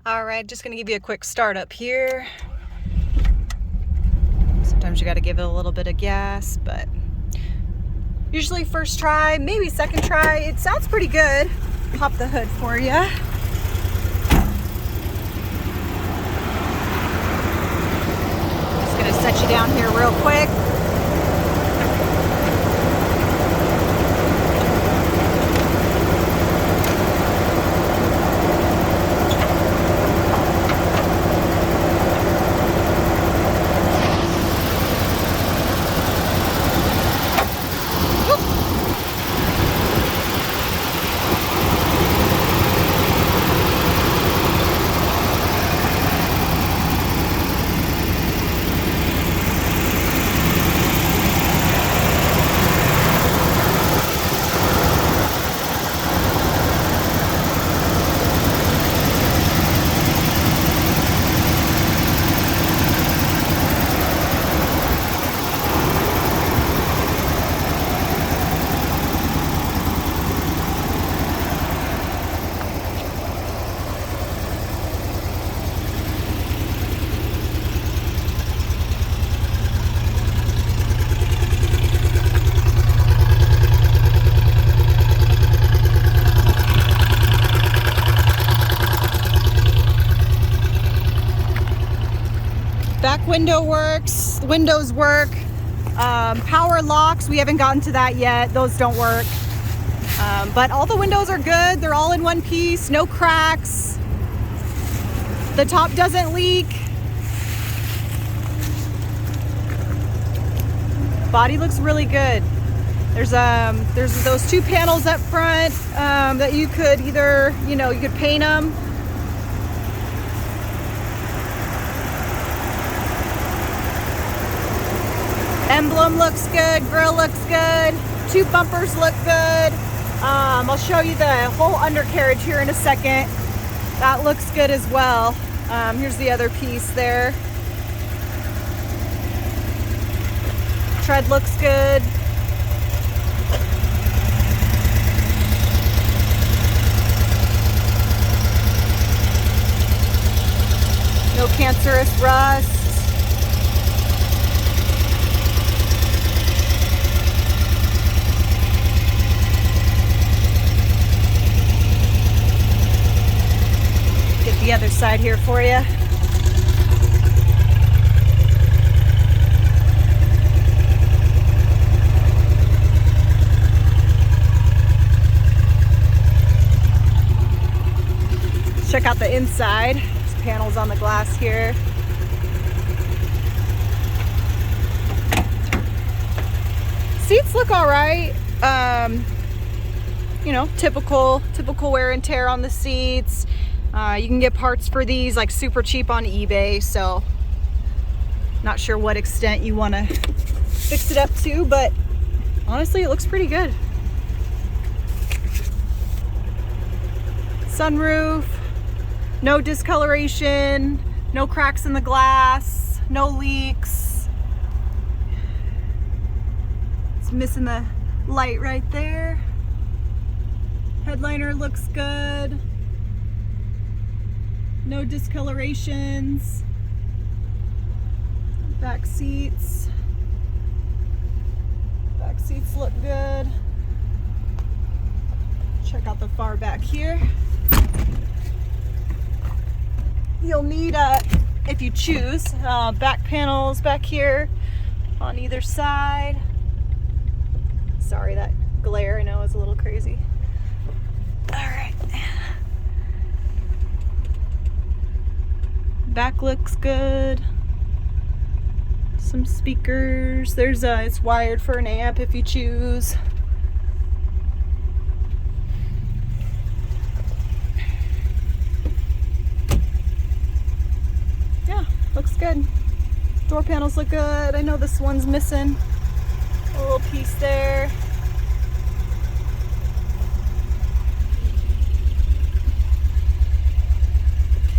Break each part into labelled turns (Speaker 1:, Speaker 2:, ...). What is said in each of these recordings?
Speaker 1: All right, just gonna give you a quick start up here. Sometimes you gotta give it a little bit of gas, but usually first try, maybe second try. It sounds pretty good. Pop the hood for you. Just gonna set you down here real quick. Back window works, windows work, power locks, we haven't gotten to that yet, those don't work. But all the windows are good, they're all in one piece, no cracks. The top doesn't leak. Body looks really good. There's those two panels up front that you could either, you could paint them. Emblem looks good, grill looks good, two bumpers look good. I'll show you the whole undercarriage here in a second. That looks good as well. Here's the other piece there. Tread looks good. No cancerous rust. The other side here for you. Check out the inside. There's panels on the glass here. Seats look all right. Typical wear and tear on the seats. You can get parts for these like super cheap on eBay, so not sure what extent you want to fix it up to, but honestly it looks pretty good. Sunroof, no discoloration, no cracks in the glass, no leaks. It's missing the light right there. Headliner looks good. No discolorations. Back seats. Back seats look good. Check out the far back here. You'll need, if you choose, back panels back here on either side. Sorry, that glare I know is a little crazy. All right. Back looks good. Some speakers. There's it's wired for an amp if you choose. Yeah, looks good. Door panels look good. I know this one's missing a little piece there.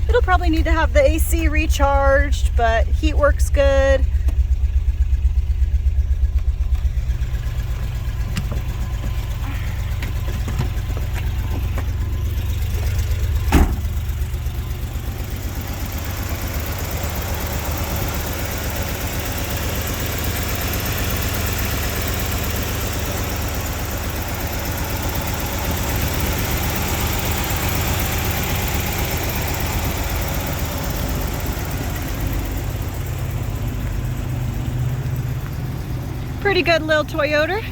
Speaker 1: It'll probably need to have the AC recharged, but heat works good. pretty good little Toyota.